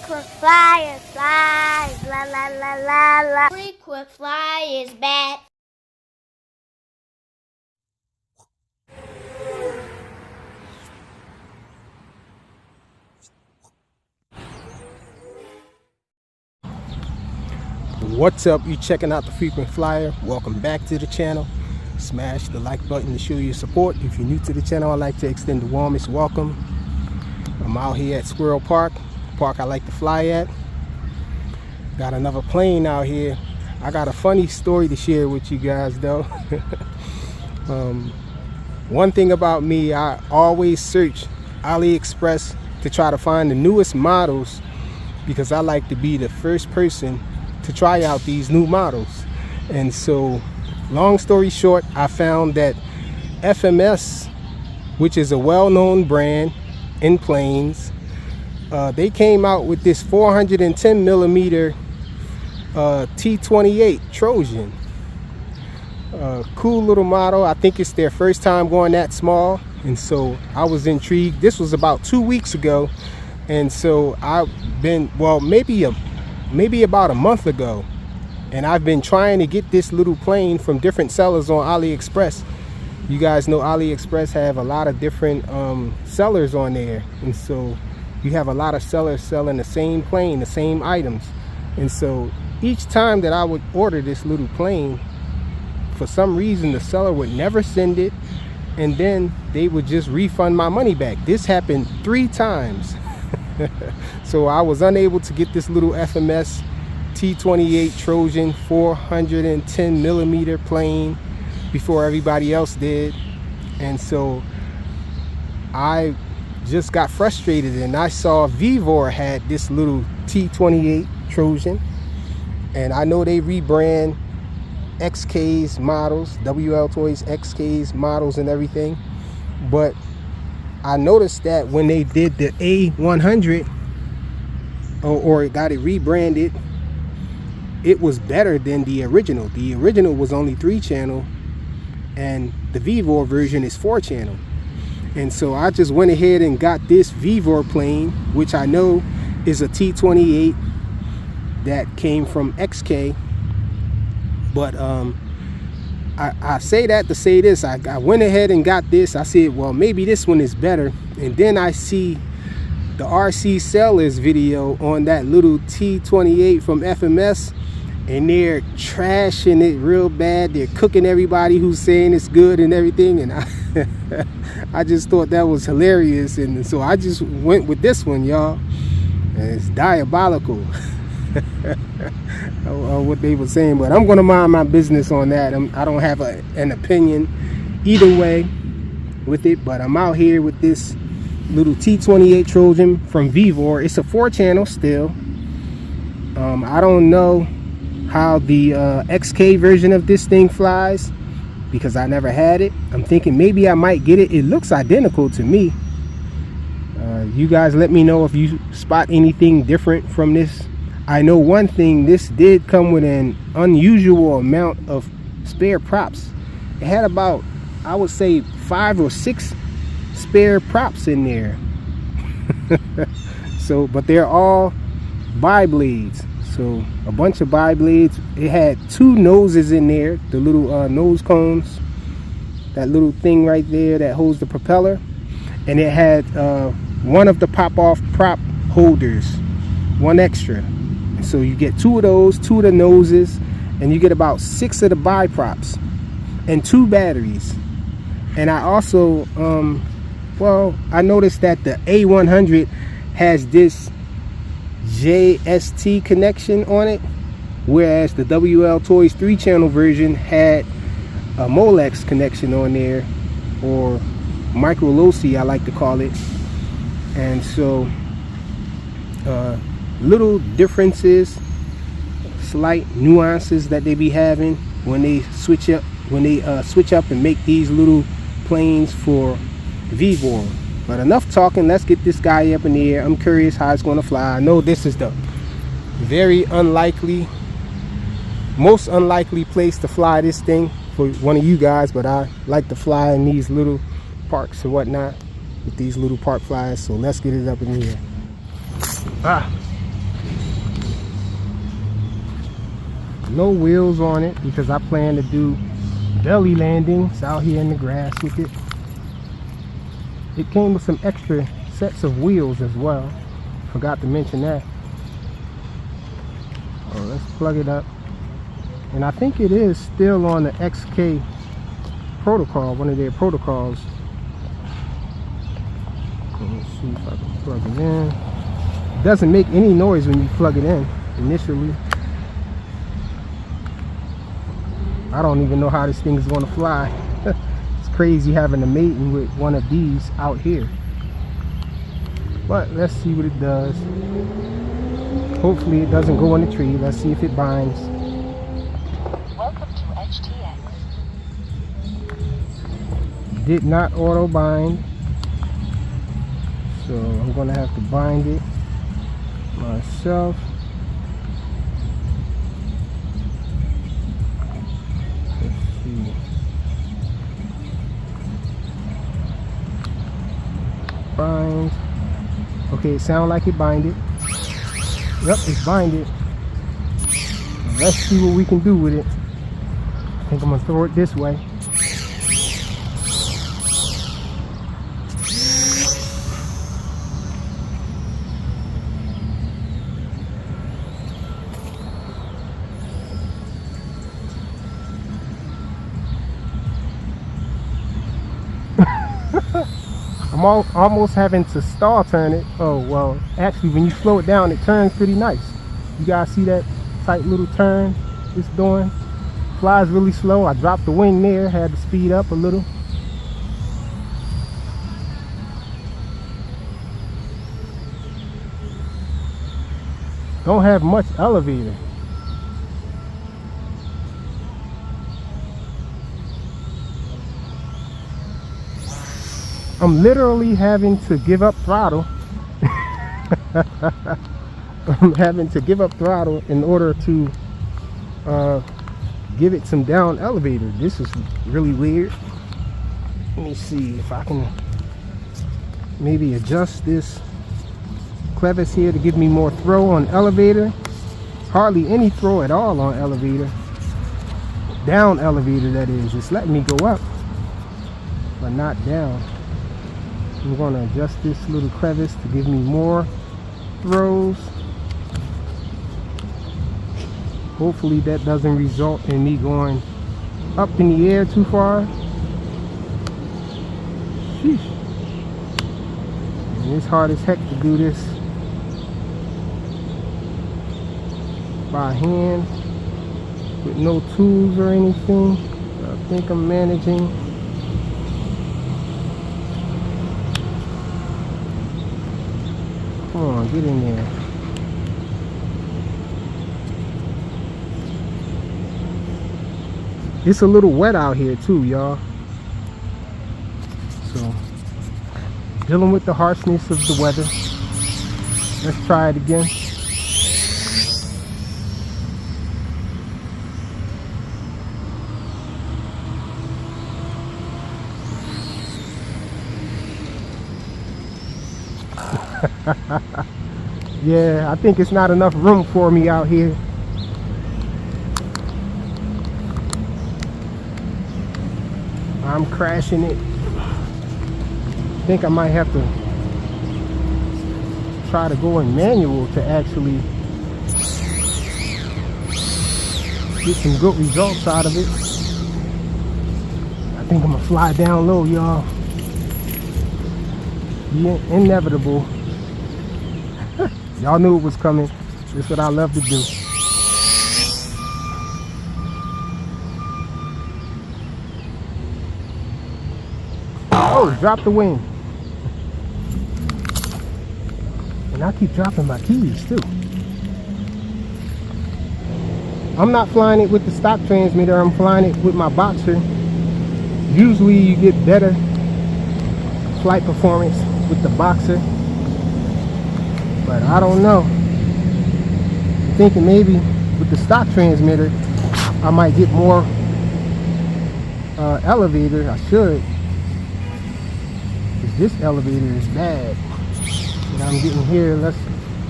Frequent flyer, fly, la la la la la. Frequent flyer is back. What's up? You checking out the Frequent Flyer? Welcome back to the channel. Smash the like button to show your support. If you're new to the channel, I'd like to extend the warmest welcome. I'm out here at Squirrel Park, park I like to fly at. Got another plane out here. I got a funny story to share with you guys though. One thing about me, I always search AliExpress to try to find the newest models because I like to be the first person to try out these new models. And so long story short, I found that FMS, which is a well-known brand in planes, they came out with this 410 millimeter T28 Trojan. Cool little model. I think it's their first time going that small, and so I was intrigued. This was about 2 weeks ago, and so I've been, well, maybe about a month ago, and I've been trying to get this little plane from different sellers on AliExpress. You guys know AliExpress have a lot of different sellers on there, and so you have a lot of sellers selling the same plane, the same items. And so each time that I would order this little plane, for some reason the seller would never send it, and then they would just refund my money back. This happened 3 times. So I was unable to get this little FMS T28 Trojan 410 millimeter plane before everybody else did. And so I just got frustrated, and I saw Vivore had this little T28 Trojan, and I know they rebrand XK's models, WL Toys XK's models and everything, but I noticed that when they did the A100 or got it rebranded, it was better than the original. The original was only 3-channel, and the Vivore version is 4-channel. And so I just went ahead and got this Vivore plane, which I know is a T28 that came from XK. But I say that to say this. I went ahead and got this. I said, well, maybe this one is better. And then I see the RC Sellers video on that little T28 from FMS, and they're trashing it real bad. They're cooking everybody who's saying it's good and everything. And I just thought that was hilarious. And so I just went with this one, y'all. And it's diabolical. What they were saying, but I'm gonna mind my business on that. I don't have an opinion either way with it, but I'm out here with this little T28 Trojan from Vivore. It's a 4-channel still. I don't know how the XK version of this thing flies because I never had it. I'm thinking maybe I might get it. It looks identical to me. You guys let me know if you spot anything different from this. I know one thing, this did come with an unusual amount of spare props. It had about, I would say, 5 or 6 spare props in there. So, but they're all bi-blades. So a bunch of bi-blades. It had 2 noses in there, the little nose cones, that little thing right there that holds the propeller. And it had one of the pop-off prop holders, 1 extra. So you get 2 of those, 2 of the noses, and you get about 6 of the bi-props and 2 batteries. And I also, well, I noticed that the A100 has this JST connection on it, whereas the WL Toys 3-channel version had a Molex connection on there, or micro loci I like to call it. And so little differences, slight nuances that they be having when they switch up and make these little planes for Vivore. But enough talking, let's get this guy up in the air. I'm curious how it's going to fly. I know this is the very unlikely, most unlikely place to fly this thing for one of you guys, but I like to fly in these little parks and whatnot with these little park flies. So let's get it up in the air. No wheels on it because I plan to do belly landings out here in the grass with it. It came with some extra sets of wheels as well. Forgot to mention that. Oh, let's plug it up. And I think it is still on the XK protocol, one of their protocols. Let's see if I can plug it in. It doesn't make any noise when you plug it in initially. I don't even know how this thing is going to fly. It's crazy having a Maiden with one of these out here. But let's see what it does. Hopefully it doesn't go in the tree. Let's see if it binds. Welcome to HTX. Did not auto bind. So I'm going to have to bind it myself. Let's see. Bind. Okay, it sounds like it binded. Yep, it's binded. Let's see what we can do with it. I think I'm gonna throw it this way. I'm almost having to stall turn it. Oh, well, actually, when you slow it down, it turns pretty nice. You guys see that tight little turn it's doing? Flies really slow. I dropped the wing there, had to speed up a little. Don't have much elevator. I'm literally having to give up throttle. I'm having to give up throttle in order to give it some down elevator. This is really weird. Let me see if I can maybe adjust this clevis here to give me more throw on elevator. Hardly any throw at all on elevator. Down elevator, that is. It's letting me go up, but not down. I'm going to adjust this little crevice to give me more throws. Hopefully that doesn't result in me going up in the air too far. Sheesh. And it's hard as heck to do this by hand with no tools or anything. I think I'm managing. Come on, get in there. It's a little wet out here too, y'all. So, dealing with the harshness of the weather. Let's try it again. Yeah, I think it's not enough room for me out here. I'm crashing it. I think I might have to try to go in manual to actually get some good results out of it. I think I'm gonna fly down low, y'all. The inevitable. Y'all knew it was coming. That's what I love to do. Oh, drop the wing. And I keep dropping my keys too. I'm not flying it with the stock transmitter. I'm flying it with my boxer. Usually you get better flight performance with the boxer. But I don't know. I'm thinking maybe with the stock transmitter I might get more elevator. I should. Because this elevator is bad. And I'm getting here. Let's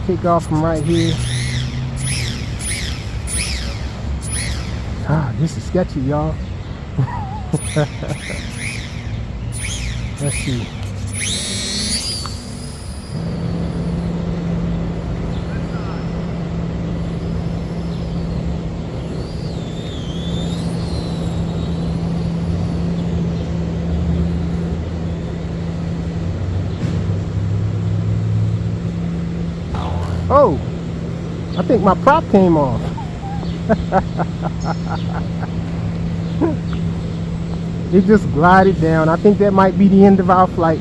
take off from right here. Ah, this is sketchy, y'all. Let's see. Oh, I think my prop came off. It just glided down. I think that might be the end of our flight.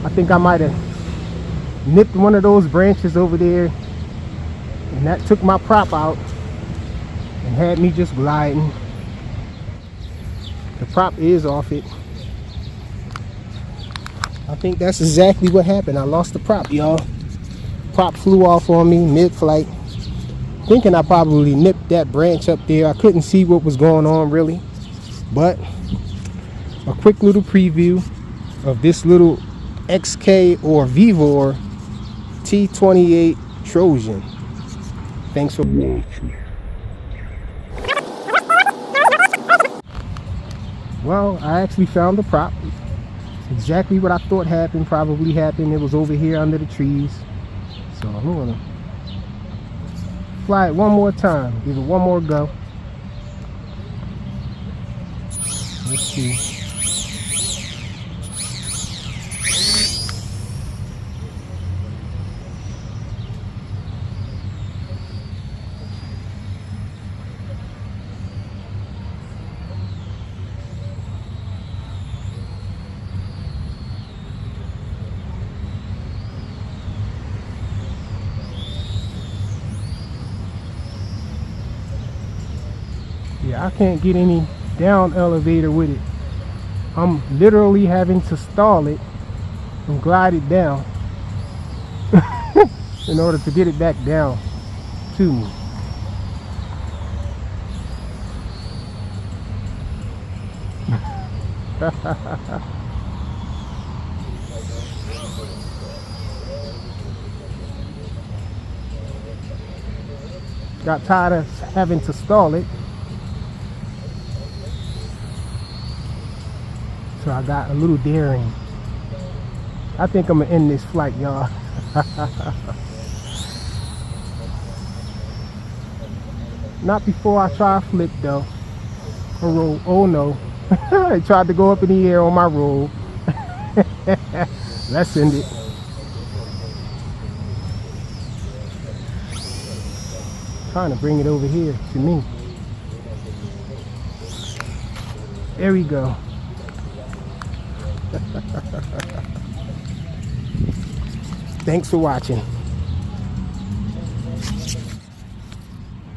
I think I might have nipped one of those branches over there, and that took my prop out and had me just gliding. The prop is off it. I think that's exactly what happened. I lost the prop, y'all. Prop flew off on me mid-flight. Thinking I probably nipped that branch up there. I couldn't see what was going on really, but a quick little preview of this little XK or Vivore T28 Trojan. Thanks for watching. Well, I actually found the prop. Exactly what I thought happened probably happened. It was over here under the trees. So I'm gonna fly it one more time, give it one more go. Let's see. Yeah, I can't get any down elevator with it. I'm literally having to stall it and glide it down in order to get it back down to me. Got tired of having to stall it. So I got a little daring. I think I'm gonna end this flight, y'all. Not before I try a flip though. A roll. Oh no. I tried to go up in the air on my roll. Let's end it. Trying to bring it over here to me. There we go. Thanks for watching.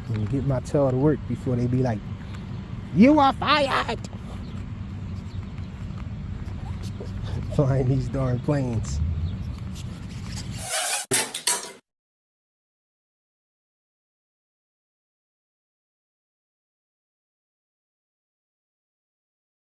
Let me get my tail to work before they be like, "You are fired!" Flying these darn planes.